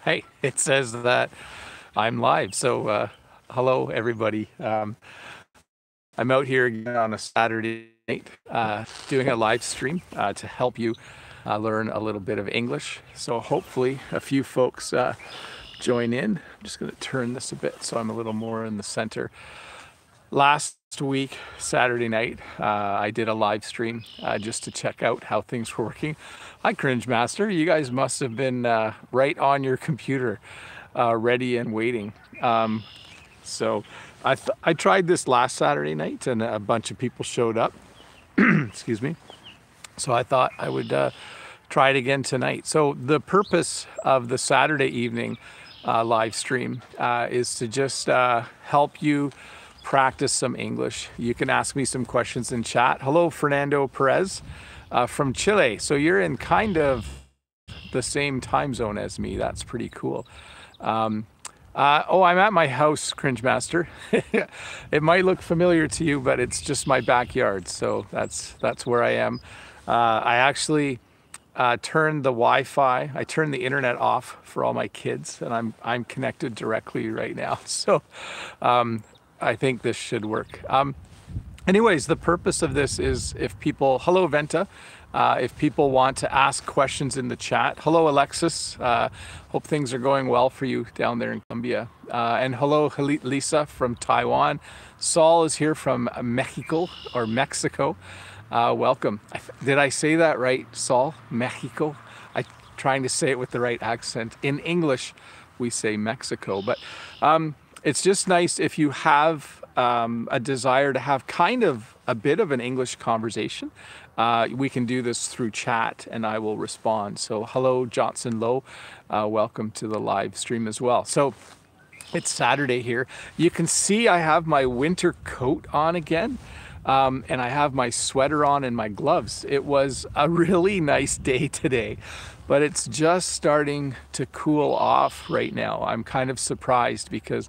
Hey, it says that I'm live. So, hello, everybody. I'm out here again on a Saturday night doing a live stream to help you learn a little bit of English. So, hopefully, a few folks join in. I'm just going to turn this a bit so I'm a little more in the center. Last week, Saturday night, I did a live stream just to check out how things were working. Hi, Cringe Master. You guys must have been right on your computer, ready and waiting. So I tried this last Saturday night, and a bunch of people showed up. Excuse me. So I thought I would try it again tonight. So the purpose of the Saturday evening live stream is to just help you practice some English. You can ask me some questions in chat. Hello, Fernando Perez from Chile. So you're in kind of the same time zone as me. That's pretty cool. I'm at my house, Cringe Master. It might look familiar to you, but it's just my backyard. So that's where I am. I actually turned the Wi-Fi. I turned the internet off for all my kids, and I'm connected directly right now. So I think this should work. Anyways, the purpose of this is if people, hello Venta, if people want to ask questions in the chat. Hello Alexis, hope things are going well for you down there in Colombia. And hello Lisa from Taiwan. Saul is here from Mexico or Mexico. Welcome. Did I say that right, Saul? Mexico? I'm trying to say it with the right accent. In English, we say Mexico, but it's just nice if you have a desire to have kind of a bit of an English conversation. We can do this through chat and I will respond. So hello, Johnson Lowe. Welcome to the live stream as well. So it's Saturday here. You can see I have my winter coat on again. And I have my sweater on and my gloves. It was a really nice day today, but it's just starting to cool off right now. I'm kind of surprised because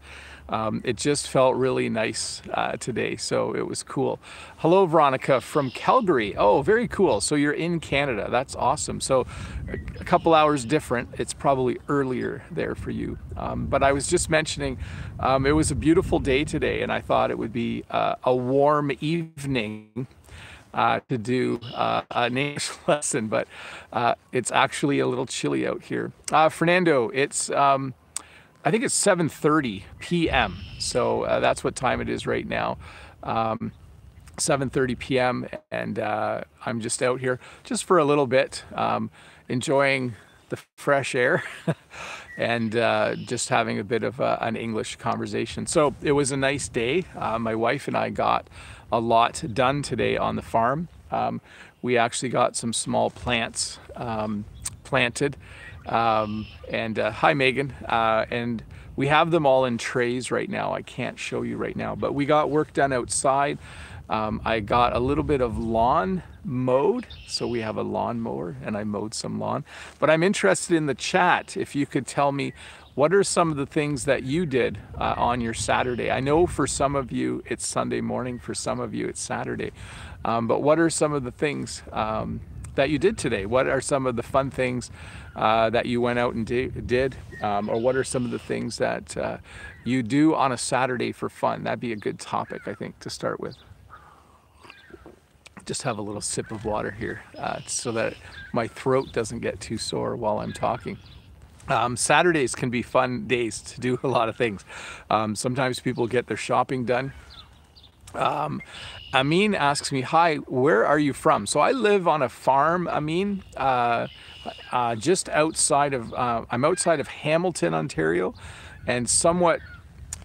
it just felt really nice today, so it was cool. Hello, Veronica from Calgary. Oh, very cool. So you're in Canada. That's awesome. So a couple hours different. It's probably earlier there for you. But I was just mentioning it was a beautiful day today, and I thought it would be a warm evening to do an English lesson, but it's actually a little chilly out here. Fernando, it's I think it's 7:30 p.m. So that's what time it is right now. 7:30 p.m. and I'm just out here just for a little bit, enjoying the fresh air and just having a bit of an English conversation. So it was a nice day. My wife and I got a lot done today on the farm. We actually got some small plants planted. And hi Megan, and we have them all in trays right now. I can't show you right now, but we got work done outside. I got a little bit of lawn mowed, so we have a lawn mower and I mowed some lawn. But I'm interested in the chat if you could tell me what are some of the things that you did on your Saturday. I know for some of you it's Sunday morning, for some of you it's Saturday, but what are some of the things that you did today? What are some of the fun things that you went out and did? Or what are some of the things that you do on a Saturday for fun? That'd be a good topic, I think, to start with. Just have a little sip of water here so that my throat doesn't get too sore while I'm talking. Saturdays can be fun days to do a lot of things. Sometimes people get their shopping done. Amin asks me, hi, where are you from? So I live on a farm, Amin, just outside of, I'm outside of Hamilton, Ontario, and somewhat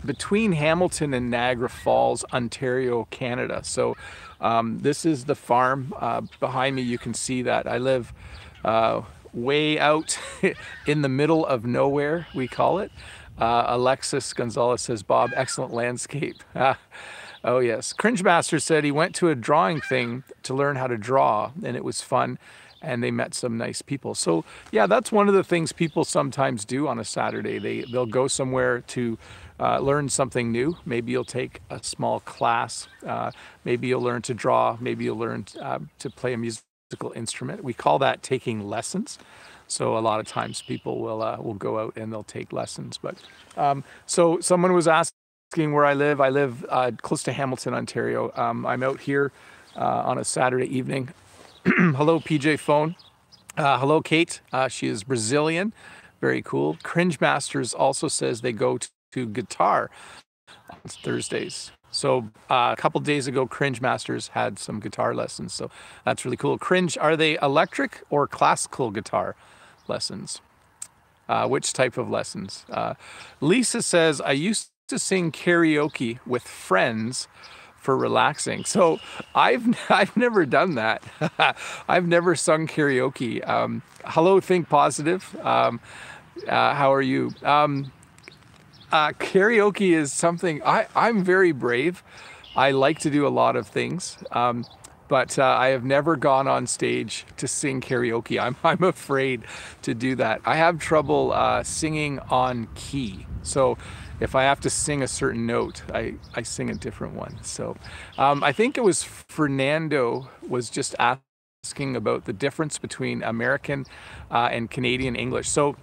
between Hamilton and Niagara Falls, Ontario, Canada. So this is the farm behind me. You can see that I live way out in the middle of nowhere, we call it. Alexis Gonzalez says, Bob, excellent landscape. Oh yes, Cringe Master said he went to a drawing thing to learn how to draw, and it was fun, and they met some nice people. So yeah, that's one of the things people sometimes do on a Saturday. They'll go somewhere to learn something new. Maybe you'll take a small class. Maybe you'll learn to draw. Maybe you'll learn to play a musical instrument. We call that taking lessons. So a lot of times people will go out and they'll take lessons. But so someone was asking where I live. I live close to Hamilton, Ontario. I'm out here on a Saturday evening. Hello, PJ Phone. Hello, Kate. She is Brazilian. Very cool. Cringe Masters also says they go to guitar on Thursdays. So a couple days ago, Cringe Masters had some guitar lessons. So that's really cool. Cringe, are they electric or classical guitar lessons? Which type of lessons? Lisa says, I used to sing karaoke with friends for relaxing. So I've never done that. I've never sung karaoke. Hello, Think Positive. How are you? Karaoke is something I'm very brave. I like to do a lot of things, but I have never gone on stage to sing karaoke. I'm afraid to do that. I have trouble singing on key. So if I have to sing a certain note, I sing a different one. So I think it was Fernando was just asking about the difference between American and Canadian English. So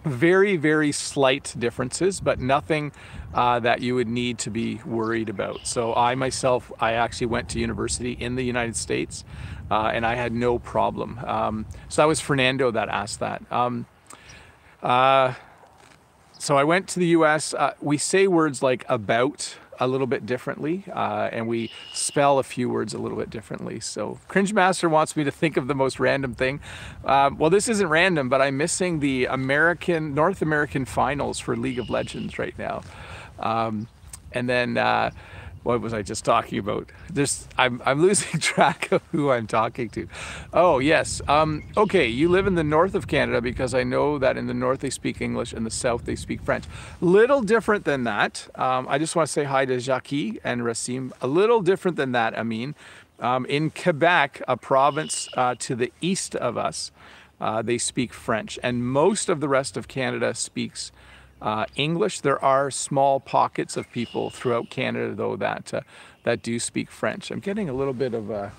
very, very slight differences, but nothing that you would need to be worried about. So I myself, I actually went to university in the United States and I had no problem. So that was Fernando that asked that. So I went to the US. We say words like about a little bit differently, and we spell a few words a little bit differently. So Cringe Master wants me to think of the most random thing. Well, this isn't random, but I'm missing the North American finals for League of Legends right now. And then what was I just talking about? I'm losing track of who I'm talking to. Oh, yes. Okay, you live in the north of Canada, because I know that in the north they speak English and the south they speak French. Little different than that. I just want to say hi to Jackie and Racim. A little different than that, Amin. In Quebec, a province to the east of us, they speak French, and most of the rest of Canada speaks English. There are small pockets of people throughout Canada, though, that do speak French. I'm getting a little bit of a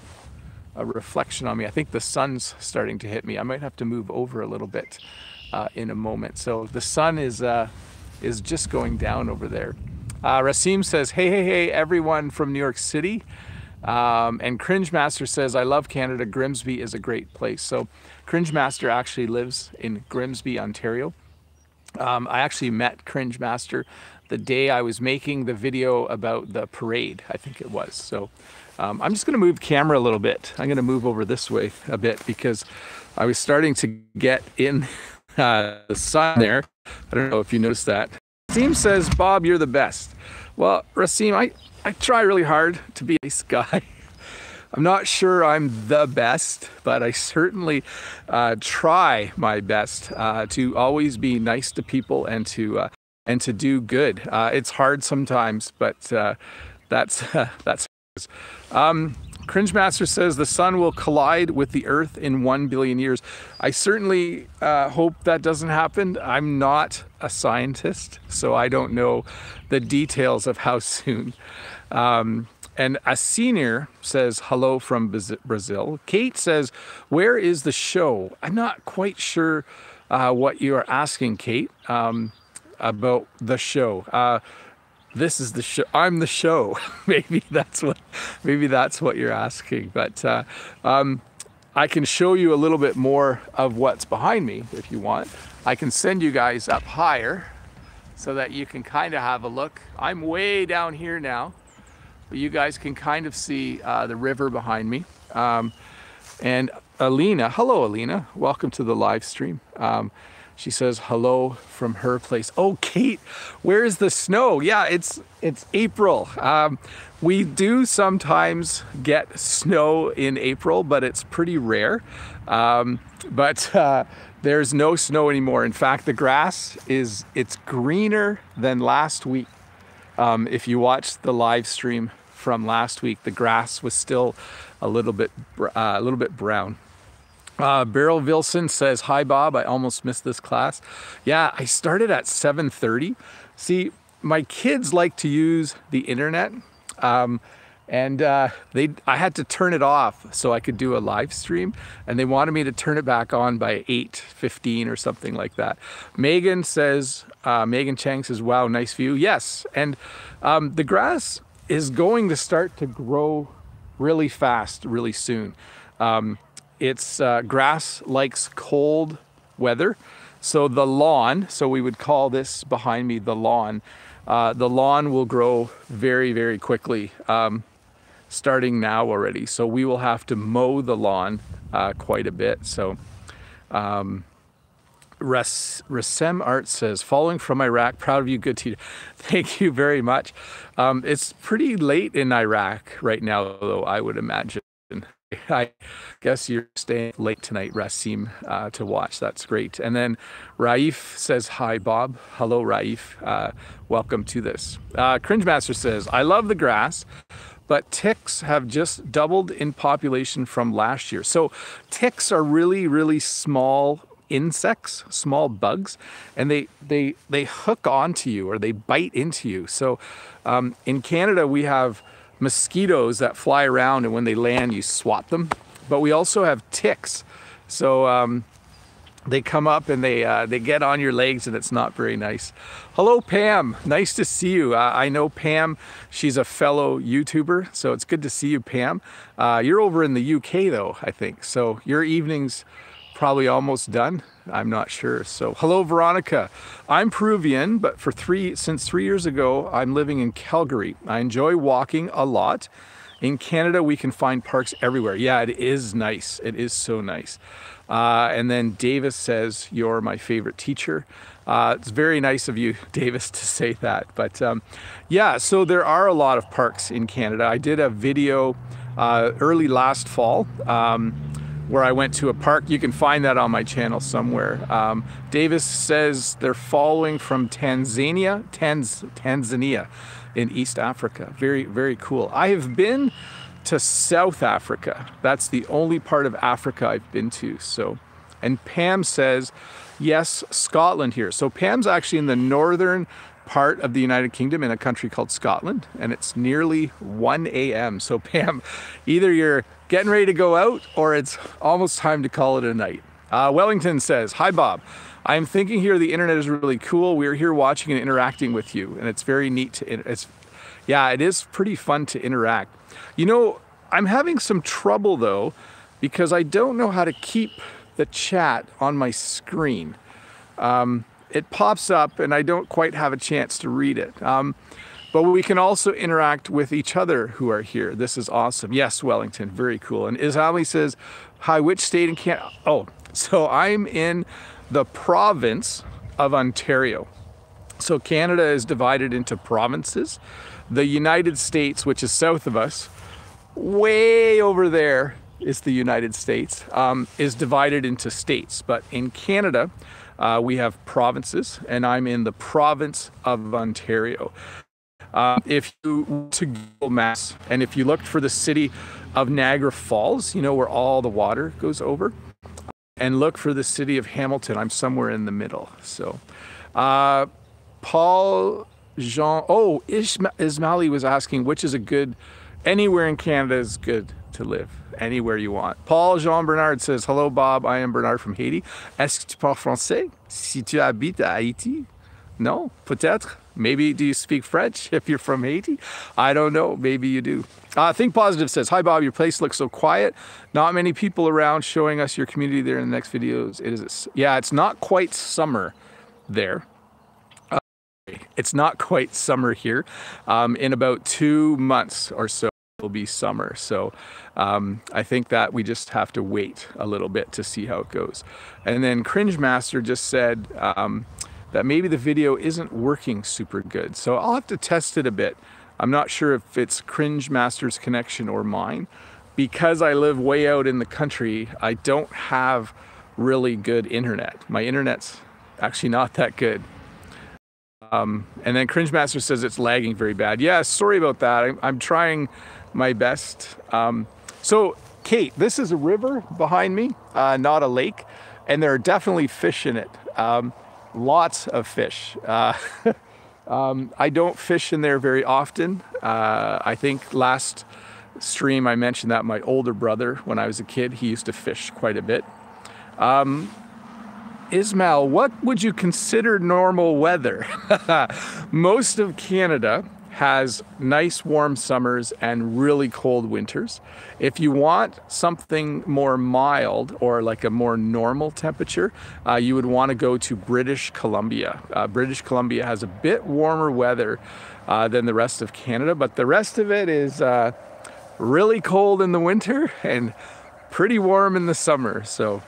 reflection on me. I think the sun's starting to hit me. I might have to move over a little bit in a moment. So the sun is just going down over there. Racim says, hey, everyone from New York City. And Cringe Master says, I love Canada. Grimsby is a great place. So Cringe Master actually lives in Grimsby, Ontario. I actually met Cringe Master the day I was making the video about the parade, I think it was. So I'm just going to move camera a little bit. I'm going to move over this way a bit because I was starting to get in the sun there. I don't know if you noticed that. Racim says, Bob, you're the best. Well, Racim, I try really hard to be a nice guy. I'm not sure I'm the best, but I certainly try my best to always be nice to people and to do good. It's hard sometimes, but that's Cringe Master says the sun will collide with the earth in 1 billion years. I certainly hope that doesn't happen. I'm not a scientist, so I don't know the details of how soon. And a senior says, hello from Brazil. Kate says, where is the show? I'm not quite sure what you are asking, Kate, about the show. This is the show. I'm the show. Maybe that's what you're asking. But I can show you a little bit more of what's behind me if you want. I can send you guys up higher so that you can kind of have a look. I'm way down here now. You guys can kind of see the river behind me. And Alina, hello Alina, welcome to the live stream. She says hello from her place. Oh, Kate, where's the snow? Yeah, it's April. We do sometimes get snow in April, but it's pretty rare. There's no snow anymore. In fact, the grass it's greener than last week. If you watched the live stream from last week, the grass was still a little bit brown. Beryl Wilson says, hi Bob, I almost missed this class. Yeah, I started at 7:30. See, my kids like to use the internet, And I had to turn it off so I could do a live stream, and they wanted me to turn it back on by 8:15 or something like that. Megan says, Megan Chang says, wow, nice view. Yes, and the grass is going to start to grow really fast, really soon. Grass likes cold weather. So the lawn, so we would call this behind me the lawn will grow very, very quickly, starting now already. So we will have to mow the lawn quite a bit. So Rasem Art says, following from Iraq, proud of you, good teacher. Thank you very much. It's pretty late in Iraq right now, though, I would imagine. I guess you're staying late tonight, Rasim, to watch. That's great. And then Raif says, hi, Bob. Hello, Raif. Welcome to this. Cringe Master says, I love the grass, but ticks have just doubled in population from last year. So ticks are really, really small insects, small bugs, and they hook onto you or they bite into you. So in Canada, we have mosquitoes that fly around, and when they land, you swat them. But we also have ticks. So they come up and they get on your legs, and it's not very nice. Hello, Pam. Nice to see you. I know Pam. She's a fellow YouTuber, so it's good to see you, Pam. You're over in the UK, though, I think. So your evening's probably almost done. I'm not sure. So hello, Veronica. I'm Peruvian, but since 3 years ago, I'm living in Calgary. I enjoy walking a lot. In Canada, we can find parks everywhere. Yeah, it is nice. It is so nice. And then Davis says, you're my favorite teacher. It's very nice of you, Davis, to say that. But yeah, so there are a lot of parks in Canada. I did a video early last fall where I went to a park. You can find that on my channel somewhere. Davis says they're following from Tanzania in East Africa. Very, very cool. I have been to South Africa. That's the only part of Africa I've been to. So, and Pam says, yes, Scotland here. So Pam's actually in the northern part of the United Kingdom in a country called Scotland, and it's nearly 1 a.m. So Pam, either you're getting ready to go out or it's almost time to call it a night. Wellington says, hi, Bob. I'm thinking here the internet is really cool. We're here watching and interacting with you, and it's very neat to, yeah, it is pretty fun to interact. You know, I'm having some trouble though, because I don't know how to keep the chat on my screen. It pops up and I don't quite have a chance to read it. But we can also interact with each other who are here. This is awesome. Yes, Wellington, very cool. And Isami says, hi, which state in Canada? Oh, so I'm in the province of Ontario. So Canada is divided into provinces. The United States, which is south of us, way over there is the United States, is divided into states. But in Canada, we have provinces, and I'm in the province of Ontario. If you to Google Maps, and if you looked for the city of Niagara Falls, you know, where all the water goes over, and look for the city of Hamilton, I'm somewhere in the middle. So, Paul Jean, oh, Ismaili was asking, which is a good, anywhere in Canada is good to live, anywhere you want. Paul Jean Bernard says, hello, Bob, I am Bernard from Haiti. Est-ce que tu parles français? Si tu habites à Haïti? No, peut-être. Maybe, do you speak French if you're from Haiti? I don't know, maybe you do. Think Positive says, hi, Bob, your place looks so quiet. Not many people around, showing us your community there in the next videos. Yeah, it's not quite summer there. It's not quite summer here. In about 2 months or so, will be summer. So I think that we just have to wait a little bit to see how it goes. And then Cringe Master just said that maybe the video isn't working super good. So I'll have to test it a bit. I'm not sure if it's Cringe Master's connection or mine. Because I live way out in the country, I don't have really good internet. My internet's actually not that good. And then Cringe Master says it's lagging very bad. Yeah, sorry about that. I'm trying my best. So Kate, this is a river behind me, not a lake, and there are definitely fish in it. Lots of fish. I don't fish in there very often. I think last stream I mentioned that my older brother, when I was a kid, he used to fish quite a bit. Ismail, what would you consider normal weather? Most of Canada has nice warm summers and really cold winters. If you want something more mild or like a more normal temperature, you would want to go to British Columbia. British Columbia has a bit warmer weather than the rest of Canada, but the rest of it is really cold in the winter and pretty warm in the summer. So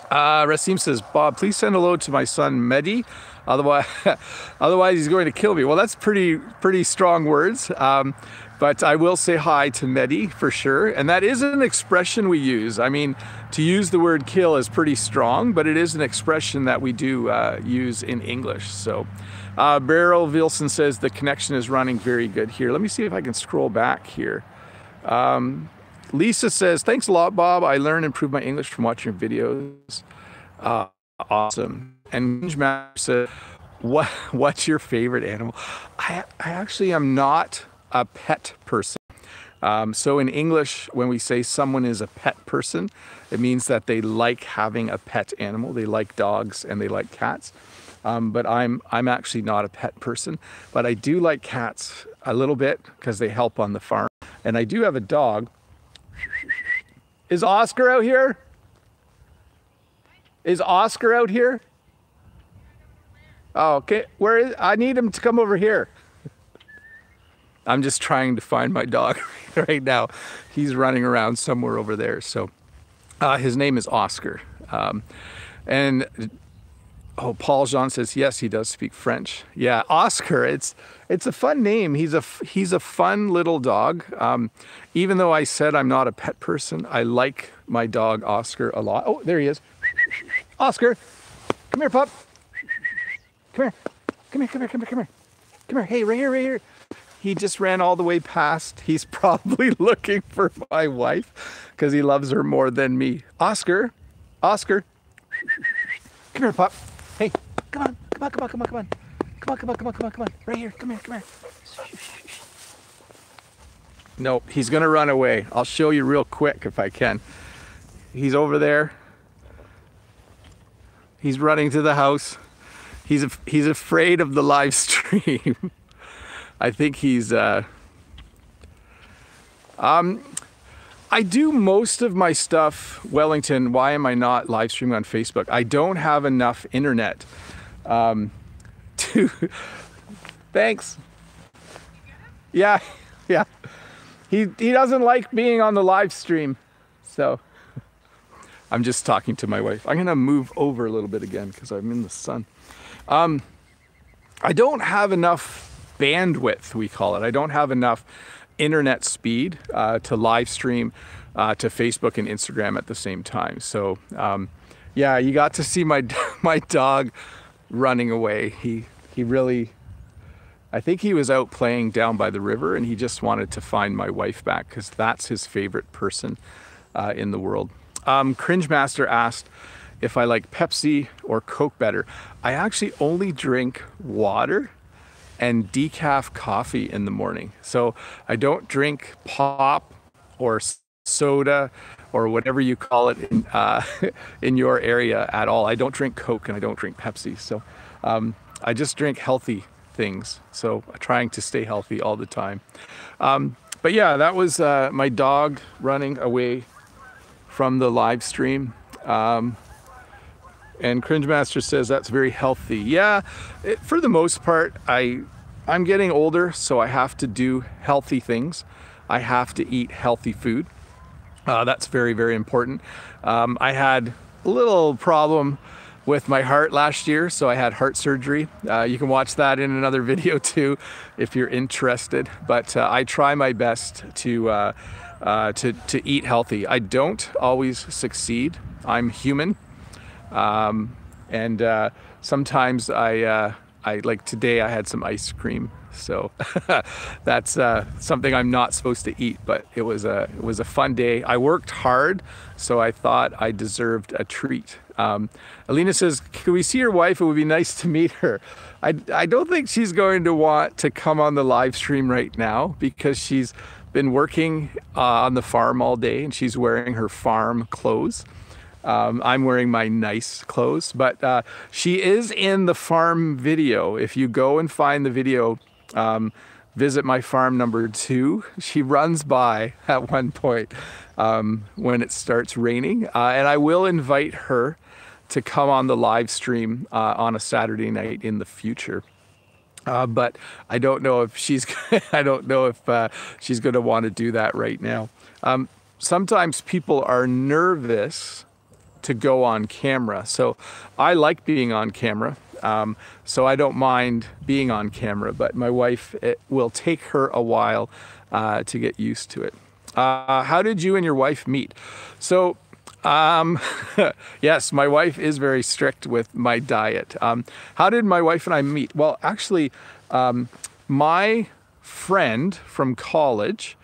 Rasim says, Bob, please send hello to my son Mehdi. Otherwise he's going to kill me. Well, that's pretty strong words. But I will say hi to Mehdi for sure. And that is an expression we use. I mean, to use the word kill is pretty strong, but it is an expression that we do use in English. So Beryl Wilson says the connection is running very good here. Let me see if I can scroll back here. Lisa says, thanks a lot, Bob. I learn and improve my English from watching your videos. Awesome. And Matt said, what's your favorite animal? I actually am not a pet person. So in English, when we say someone is a pet person, it means that they like having a pet animal. They like dogs and they like cats. But I'm actually not a pet person. But I do like cats a little bit because they help on the farm. And I do have a dog. Is Oscar out here? Is Oscar out here? Oh, okay. Where is? I need him to come over here. I'm just trying to find my dog right now. He's running around somewhere over there. So his name is Oscar. And oh, Paul Jean says, yes, he does speak French. Yeah, Oscar, it's a fun name. He's a fun little dog. Even though I said I'm not a pet person, I like my dog Oscar a lot. Oh, there he is. Oscar, come here, pup. Come here. Come here, come here, come here, come here. Come here, hey, right here, right here. He just ran all the way past. He's probably looking for my wife because he loves her more than me. Oscar, Oscar. Come here, pup. Hey, come on, come on, come on, come on, come on. Come on, come on, come on, come on, come on. Right here, come here, come here. Nope, he's gonna run away. I'll show you real quick if I can. He's over there. He's running to the house. He's afraid of the live stream. I think he's I do most of my stuff, Wellington. Why am I not live streaming on Facebook? I don't have enough internet to. Thanks. Yeah, yeah. He doesn't like being on the live stream, so I'm just talking to my wife. I'm gonna move over a little bit again because I'm in the sun. I don't have enough bandwidth, we call it. I don't have enough internet speed to live stream to Facebook and Instagram at the same time. So yeah, you got to see my dog running away. He really, I think he was out playing down by the river and he just wanted to find my wife back because that's his favorite person in the world. Cringe Master asked if I like Pepsi or Coke better. I actually only drink water and decaf coffee in the morning. So I don't drink pop or soda or whatever you call it in your area at all. I don't drink Coke and I don't drink Pepsi. So I just drink healthy things. So trying to stay healthy all the time. But yeah, that was my dog running away from the live stream. And Cringe Master says that's very healthy. Yeah, for the most part, I'm getting older, so I have to do healthy things. I have to eat healthy food. That's very, very important. I had a little problem with my heart last year, so I had heart surgery. You can watch that in another video too, if you're interested. But I try my best to eat healthy. I don't always succeed. I'm human. And sometimes I like today I had some ice cream, so that's something I'm not supposed to eat, but it was a fun day. I worked hard, so I thought I deserved a treat. Alina says, can we see your wife? It would be nice to meet her. I don't think she's going to want to come on the live stream right now because she's been working on the farm all day and she's wearing her farm clothes. I'm wearing my nice clothes, but she is in the farm video. If you go and find the video, visit my farm number 2. She runs by at one point when it starts raining, and I will invite her to come on the live stream on a Saturday night in the future. But I don't know if she's she's going to want to do that right now. Sometimes people are nervous to go on camera. So I like being on camera. So I don't mind being on camera, but my wife, it will take her a while to get used to it. How did you and your wife meet? So, yes, my wife is very strict with my diet. How did my wife and I meet? Well, actually, my friend from college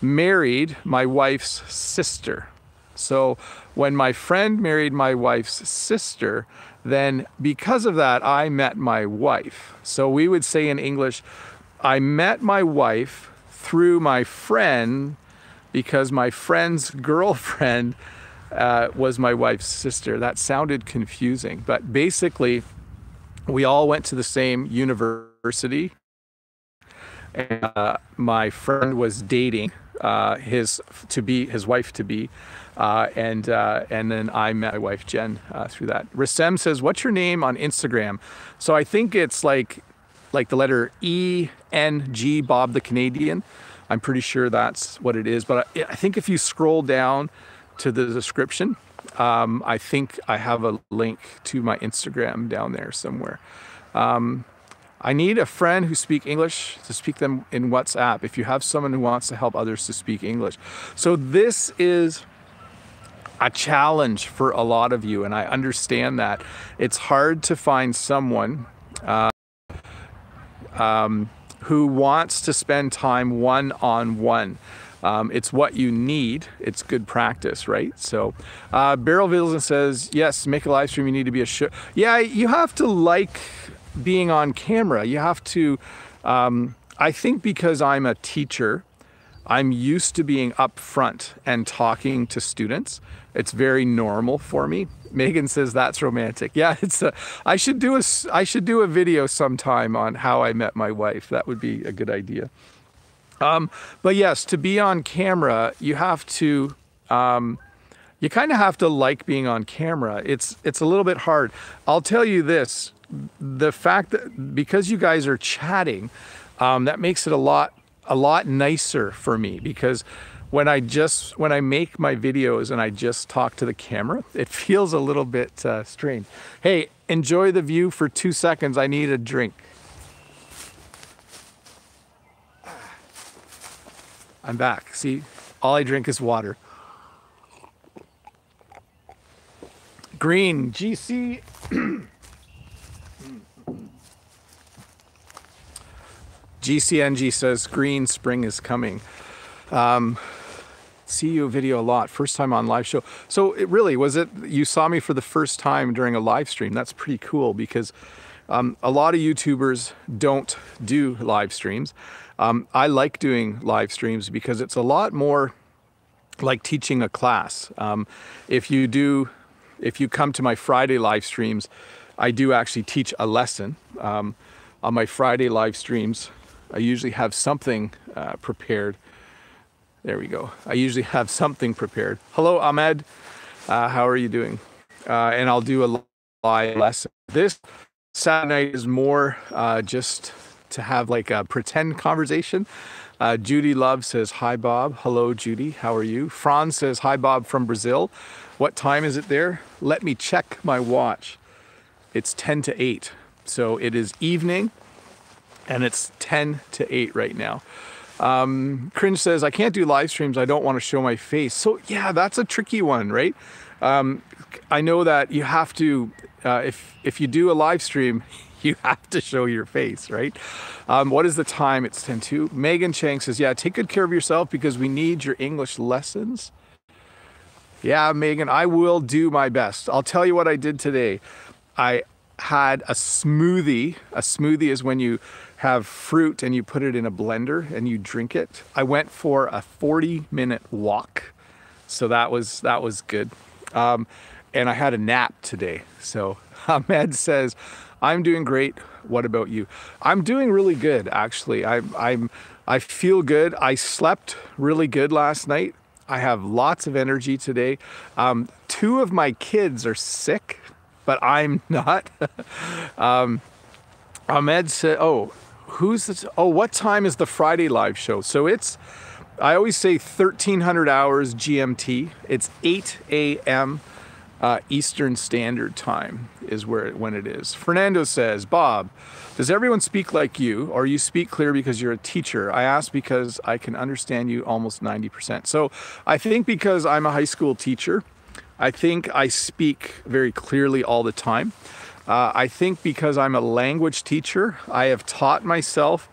married my wife's sister. So when my friend married my wife's sister, then because of that, I met my wife. So we would say in English, I met my wife through my friend because my friend's girlfriend was my wife's sister. That sounded confusing, but basically we all went to the same university. And, my friend was dating his wife-to-be, and then I met my wife Jen through that. Rasem says, "What's your name on Instagram?" So I think it's like the letter ENG, Bob the Canadian. I'm pretty sure that's what it is. But I think if you scroll down to the description, I think I have a link to my Instagram down there somewhere. I need a friend who speaks English to speak them in WhatsApp. If you have someone who wants to help others to speak English. So this is a challenge for a lot of you, and I understand that. It's hard to find someone who wants to spend time one-on-one. It's what you need. It's good practice, right? So Beryl Vilson says, yes, make a live stream, you need to be a show. Yeah, you have to like being on camera. You have to, I think because I'm a teacher, I'm used to being up front and talking to students. It's very normal for me. Megan says that's romantic. Yeah, I should do a video sometime on how I met my wife. That would be a good idea. But yes, to be on camera, you have to, you kind of have to like being on camera. It's a little bit hard. I'll tell you this, the fact that because you guys are chatting, that makes it a lot nicer for me, because when I make my videos and I just talk to the camera, it feels a little bit strange. Hey, enjoy the view for 2 seconds. I need a drink. I'm back. See, all I drink is water. Green, GC. GCNG says green spring is coming. See you video a lot. First time on live show. So it really, was it, you saw me for the first time during a live stream? That's pretty cool, because a lot of YouTubers don't do live streams. I like doing live streams because it's a lot more like teaching a class. If you come to my Friday live streams, I do actually teach a lesson. On my Friday live streams, I usually have something prepared. There we go. I usually have something prepared. Hello, Ahmed. How are you doing? And I'll do a live lesson. This Saturday night is more just to have like a pretend conversation. Judy Love says, hi, Bob. Hello, Judy. How are you? Franz says, hi, Bob from Brazil. What time is it there? Let me check my watch. It's 10 to 8. So it is evening, and it's 10 to 8 right now. Cringe says, I can't do live streams. I don't want to show my face. So yeah, that's a tricky one, right? I know that you have to, if you do a live stream, you have to show your face, right? What is the time? It's 10:02. Megan Chang says, yeah, take good care of yourself because we need your English lessons. Yeah, Megan, I will do my best. I'll tell you what I did today. I had a smoothie. A smoothie is when you have fruit and you put it in a blender and you drink it. I went for a 40-minute walk. So that was good. And I had a nap today. So Ahmed says, I'm doing great. What about you? I'm doing really good, actually. I feel good. I slept really good last night. I have lots of energy today. 2 of my kids are sick, but I'm not. Ahmed said, oh, who's this? Oh, what time is the Friday live show? So I always say 1300 hours GMT. It's 8 a.m. Eastern Standard Time is when it is. Fernando says, Bob, does everyone speak like you, or you speak clear because you're a teacher? I ask because I can understand you almost 90%. So I think because I'm a high school teacher, I think I speak very clearly all the time. I think because I'm a language teacher, I have taught myself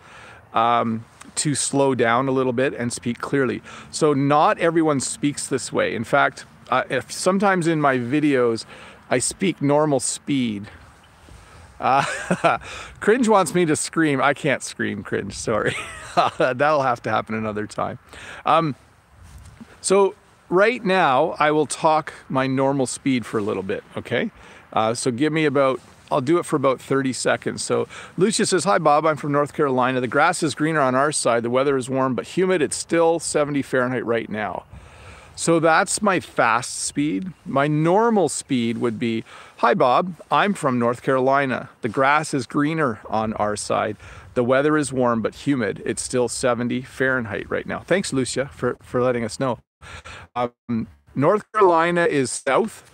to slow down a little bit and speak clearly. So not everyone speaks this way. In fact, if sometimes in my videos, I speak normal speed. Cringe wants me to scream. I can't scream, Cringe, sorry. That'll have to happen another time. So right now, I will talk my normal speed for a little bit, okay? So give me I'll do it for about 30 seconds. So Lucia says, hi Bob, I'm from North Carolina. The grass is greener on our side. The weather is warm but humid. It's still 70 Fahrenheit right now. So that's my fast speed. My normal speed would be, hi Bob, I'm from North Carolina. The grass is greener on our side. The weather is warm but humid. It's still 70 Fahrenheit right now. Thanks, Lucia, for letting us know. North Carolina is south,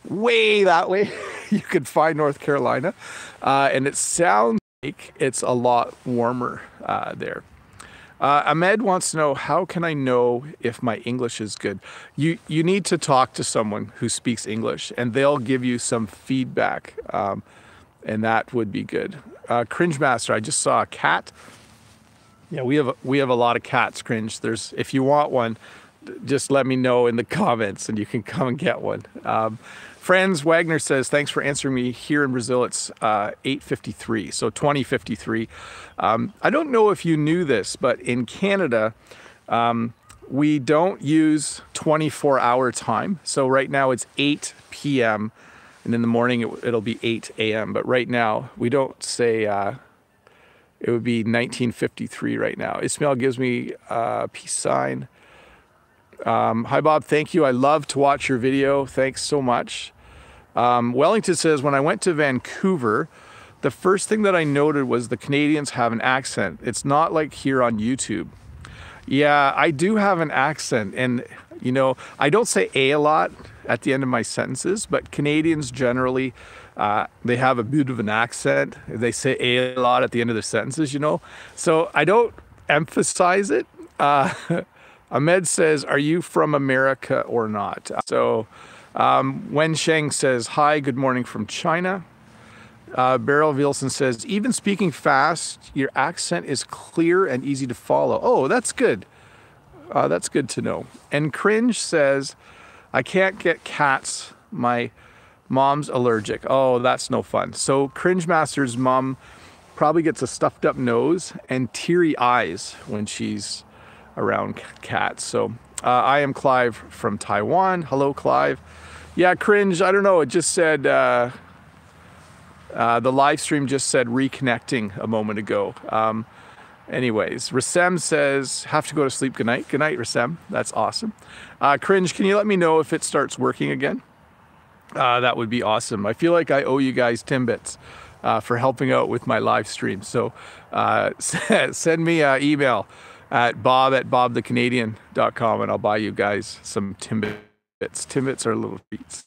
way that way. You could find North Carolina. And it sounds like it's a lot warmer there. Ahmed wants to know, how can I know if my English is good? You need to talk to someone who speaks English and they'll give you some feedback, and that would be good. Cringe Master, I just saw a cat. Yeah, we have a lot of cats, Cringe. If you want one, just let me know in the comments and you can come and get one. Franz Wagner says, thanks for answering me. Here in Brazil, it's 8:53, so 20:53. I don't know if you knew this, but in Canada, we don't use 24-hour time. So right now it's 8 p.m. and in the morning it'll be 8 a.m. But right now we don't say, it would be 19:53 right now. Ismail gives me a peace sign. Hi Bob, thank you. I love to watch your video. Thanks so much. Wellington says, when I went to Vancouver, the first thing that I noted was the Canadians have an accent. It's not like here on YouTube. Yeah, I do have an accent, and you know, I don't say a lot at the end of my sentences, but Canadians generally, they have a bit of an accent. They say a lot at the end of their sentences, you know? So I don't emphasize it. Ahmed says, are you from America or not? So Wen Sheng says, hi, good morning from China. Beryl Vilson says, even speaking fast, your accent is clear and easy to follow. Oh, that's good. That's good to know. And Cringe says, I can't get cats. My mom's allergic. Oh, that's no fun. So Cringe Master's mom probably gets a stuffed up nose and teary eyes when she's around cats. So I am Clive from Taiwan. Hello, Clive. Yeah, Cringe, I don't know. It just said, the live stream just said reconnecting a moment ago. Anyways, Rasem says, have to go to sleep. Good night. Good night, Rasem. That's awesome. Cringe, can you let me know if it starts working again? That would be awesome. I feel like I owe you guys Timbits for helping out with my live stream. So send me an email at bob@bobthecanadian.com and I'll buy you guys some Timbits. Timbits are little treats.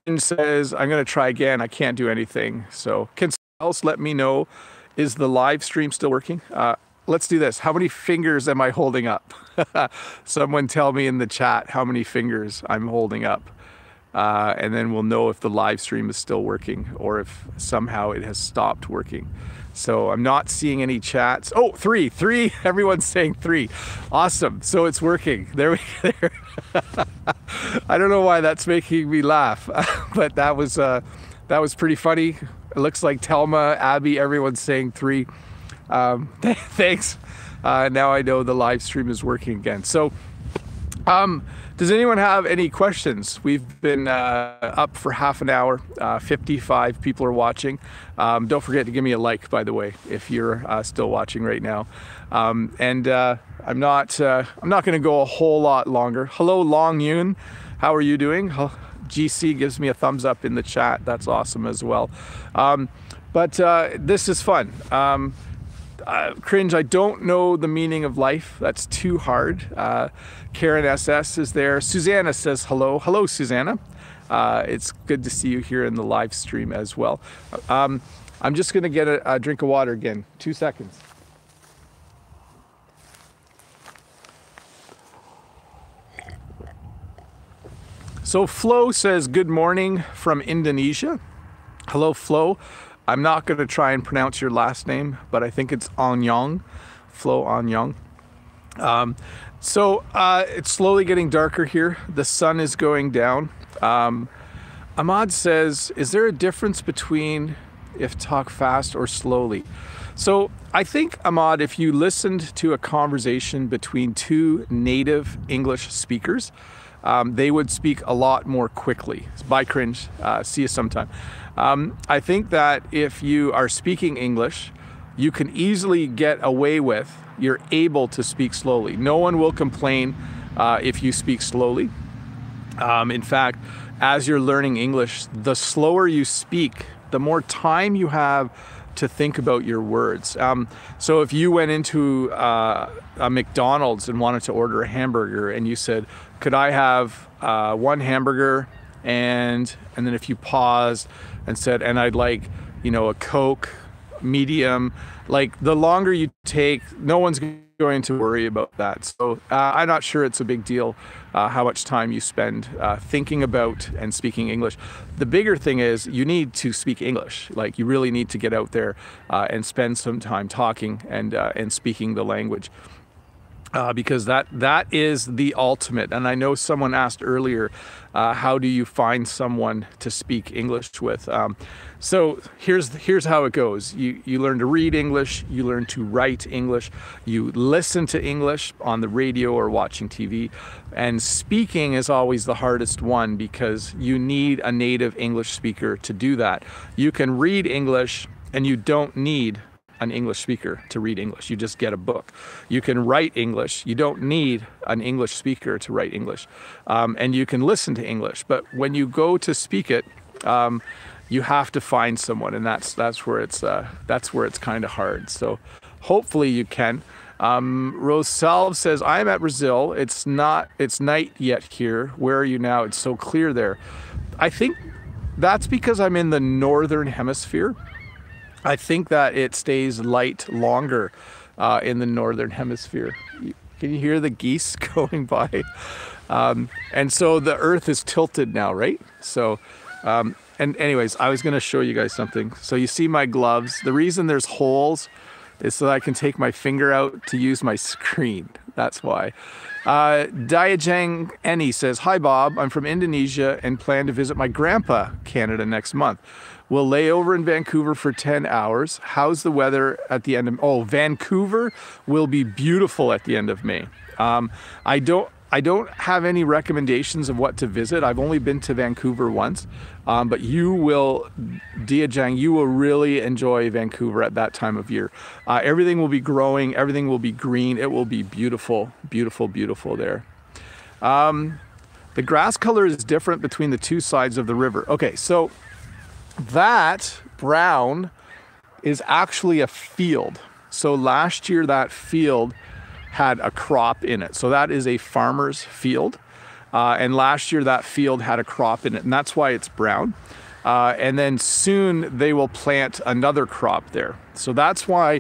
And says, I'm going to try again. I can't do anything. So can someone else let me know, is the live stream still working? Let's do this. How many fingers am I holding up? Someone tell me in the chat how many fingers I'm holding up. and then we'll know if the live stream is still working or if somehow it has stopped working. So I'm not seeing any chats. Oh, three. Everyone's saying 3. Awesome. So it's working. There we go. I don't know why that's making me laugh, but that was pretty funny. It looks like Telma, Abby, everyone's saying 3. Thanks. Now I know the live stream is working again. So does anyone have any questions? We've been up for half an hour. 55 people are watching. Don't forget to give me a like, by the way, if you're still watching right now. I'm not going to go a whole lot longer. Hello, Long Yun. How are you doing? GC gives me a thumbs up in the chat. That's awesome as well. But this is fun. Cringe, I don't know the meaning of life. That's too hard. Karen SS is there. Susanna says hello. Hello, Susanna. It's good to see you here in the live stream as well. I'm just going to get a drink of water again. 2 seconds. So Flo says good morning from Indonesia. Hello, Flo. I'm not going to try and pronounce your last name, but I think it's Anyong, Flo Anyong. So it's slowly getting darker here. The sun is going down. Ahmad says, is there a difference between if talk fast or slowly? So I think, Ahmad, if you listened to a conversation between 2 native English speakers, they would speak a lot more quickly. Bye, Cringe. See you sometime. I think that if you are speaking English, you can easily get away with, you're able to speak slowly. No one will complain if you speak slowly. In fact, as you're learning English, the slower you speak, the more time you have to think about your words. So if you went into a McDonald's and wanted to order a hamburger and you said, could I have 1 hamburger? And then if you paused and said, and I'd like, a Coke, medium, like the longer you take, no one's going to worry about that. So I'm not sure it's a big deal how much time you spend thinking about and speaking English. The bigger thing is you need to speak English. Like you really need to get out there and spend some time talking and speaking the language. Because that is the ultimate. And I know someone asked earlier, how do you find someone to speak English with? So here's how it goes. You learn to read English, you learn to write English, you listen to English on the radio or watching TV, and speaking is always the hardest one because you need a native English speaker to do that. You can read English and you don't need an English speaker to read English. You just get a book. You can write English. You don't need an English speaker to write English. And you can listen to English. But when you go to speak it, you have to find someone, and that's where it's kind of hard. So hopefully you can. Rosalv says, I'm at Brazil. It's night yet here. Where are you now? It's so clear there. I think that's because I'm in the northern hemisphere. I think that it stays light longer in the northern hemisphere. Can you hear the geese going by? And so the earth is tilted now, right? So, and anyways, I was gonna show you guys something. So you see my gloves. The reason there's holes is so that I can take my finger out to use my screen. That's why. Diajang Eni says, hi Bob, I'm from Indonesia and plan to visit my grandpa, Canada, next month. We'll lay over in Vancouver for 10 hours. How's the weather at the end of... Oh, Vancouver will be beautiful at the end of May. I don't have any recommendations of what to visit. I've only been to Vancouver once, but you will, Diajang, you will really enjoy Vancouver at that time of year. Everything will be growing. Everything will be green. It will be beautiful, beautiful, beautiful there. The grass color is different between the 2 sides of the river. Okay, so that brown is actually a field. So last year that field had a crop in it. So that is a farmer's field. And last year that field had a crop in it, and that's why it's brown. And then soon they will plant another crop there. So that's why,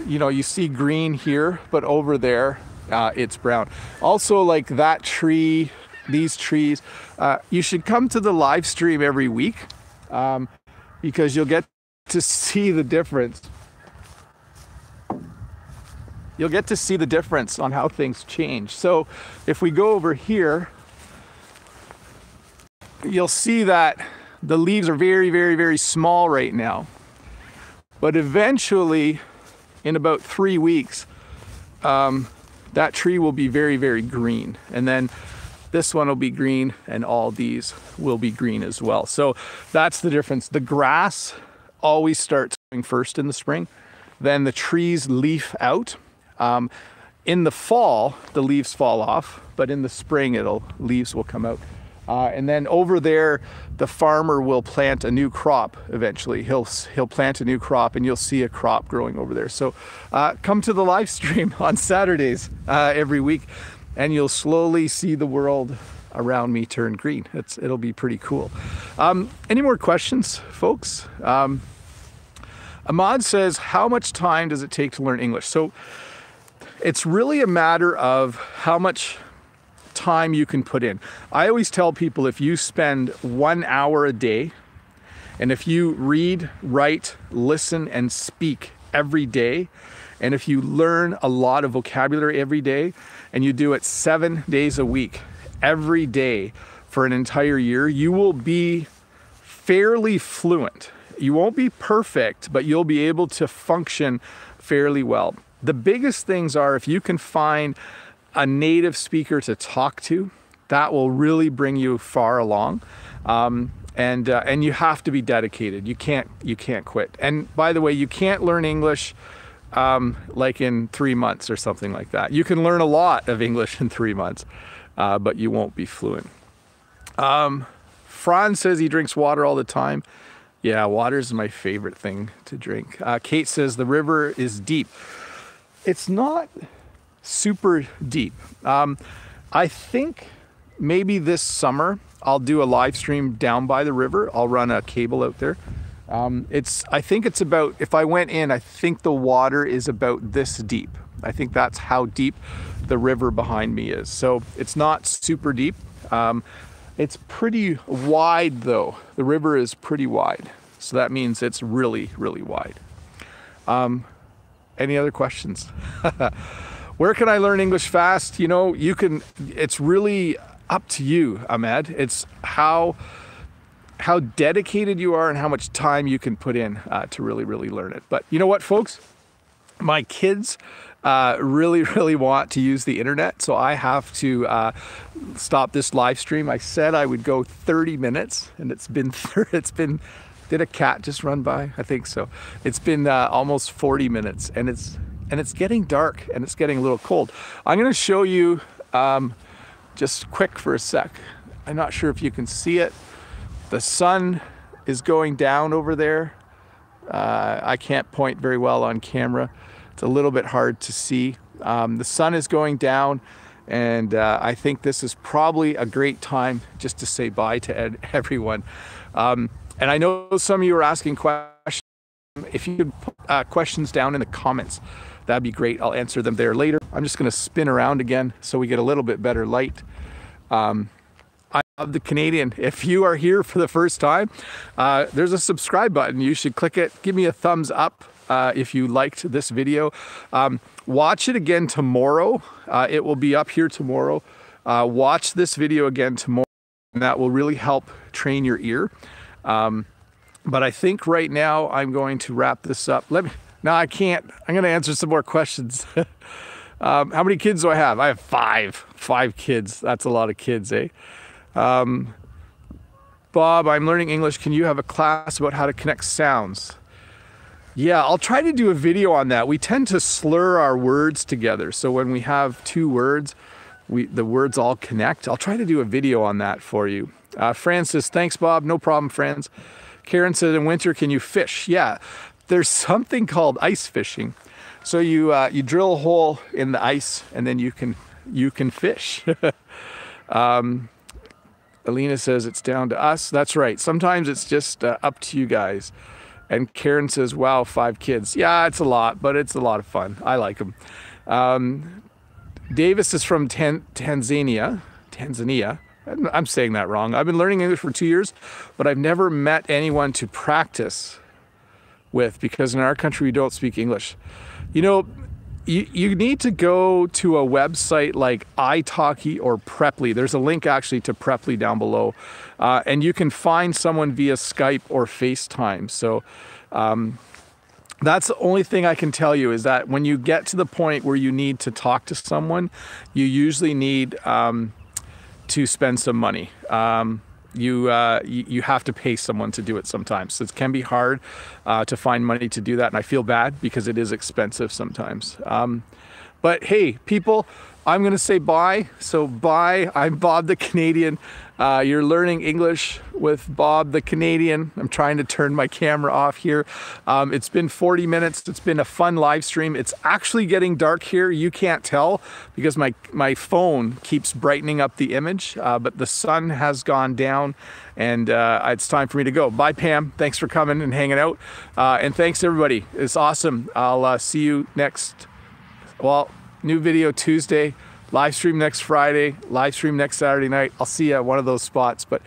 you see green here, but over there it's brown. Also, like that tree these trees. You should come to the live stream every week because you'll get to see the difference. You'll get to see the difference on how things change. So if we go over here, you'll see that the leaves are very, very, very small right now. But eventually, in about 3 weeks, that tree will be very, very green. And then this one will be green, and all these will be green as well. So that's the difference. The grass always starts going first in the spring. Then the trees leaf out. In the fall, the leaves fall off, but in the spring, leaves will come out. And then over there, the farmer will plant a new crop eventually. He'll plant a new crop, and you'll see a crop growing over there. So come to the live stream on Saturdays every week, and you'll slowly see the world around me turn green. It'll be pretty cool. Any more questions, folks? Ahmad says, how much time does it take to learn English? So it's really a matter of how much time you can put in. I always tell people, if you spend 1 hour a day, and if you read, write, listen, and speak every day, and if you learn a lot of vocabulary every day, and you do it 7 days a week, every day for an entire year, you will be fairly fluent. You won't be perfect, but you'll be able to function fairly well. The biggest things are, if you can find a native speaker to talk to, that will really bring you far along. And you have to be dedicated. You can't quit. And by the way, you can't learn English like in 3 months or something like that. You can learn a lot of English in 3 months, but you won't be fluent. Franz says he drinks water all the time. Yeah, water is my favorite thing to drink. Kate says the river is deep. It's not super deep. I think maybe this summer I'll do a live stream down by the river. I'll run a cable out there. I think it's about, if I went in, I think the water is about this deep. I think that's how deep the river behind me is. So it's not super deep. It's pretty wide though. The river is pretty wide. So that means it's really, really wide. Any other questions? Where can I learn English fast? You know, it's really up to you, Ahmed. It's how dedicated you are and how much time you can put in to really, really learn it. But you know what, folks? My kids really, really want to use the internet, so I have to stop this live stream. I said I would go 30 minutes, and it's been did a cat just run by? I think so. It's been almost 40 minutes, and it's getting dark, and it's getting a little cold. I'm going to show you just quick for a sec. I'm not sure if you can see it. The sun is going down over there. I can't point very well on camera. It's a little bit hard to see. The sun is going down, and I think this is probably a great time just to say bye to everyone. And I know some of you are asking questions. If you could put questions down in the comments, that'd be great. I'll answer them there later. I'm just going to spin around again so we get a little bit better light. I love the Canadian. If you are here for the first time, there's a subscribe button. You should click it. Give me a thumbs up if you liked this video. Watch it again tomorrow. It will be up here tomorrow. Watch this video again tomorrow, and that will really help train your ear. But I think right now I'm going to wrap this up. No, I can't. I'm going to answer some more questions. How many kids do I have? I have 5 kids. That's a lot of kids, eh? Bob, I'm learning English. Can you have a class about how to connect sounds? Yeah, I'll try to do a video on that. We tend to slur our words together. So when we have 2 words, the words all connect. I'll try to do a video on that for you. Francis, thanks, Bob. No problem, friends. Karen said, in winter, can you fish? Yeah, there's something called ice fishing. So you drill a hole in the ice, and then you can fish. Alina says it's down to us. That's right. Sometimes it's just up to you guys. And Karen says, wow, 5 kids. Yeah, it's a lot, but it's a lot of fun. I like them. Davis is from Tanzania. I'm saying that wrong. I've been learning English for 2 years, but I've never met anyone to practice with, because in our country we don't speak English. You know, you need to go to a website like italki or Preply. There's a link actually to Preply down below, and you can find someone via Skype or FaceTime. So that's the only thing I can tell you, is that when you get to the point where you need to talk to someone, you usually need to spend some money. You have to pay someone to do it sometimes. So it can be hard to find money to do that. And I feel bad because it is expensive sometimes. But hey, people, I'm going to say bye. So bye. I'm Bob the Canadian. You're learning English with Bob the Canadian. I'm trying to turn my camera off here. It's been 40 minutes. It's been a fun live stream. It's actually getting dark here. You can't tell because my phone keeps brightening up the image, but the sun has gone down, and it's time for me to go. Bye, Pam. Thanks for coming and hanging out. And thanks, everybody. It's awesome. I'll see you next, well, new video Tuesday. Live stream next Friday, live stream next Saturday night. I'll see you at one of those spots, but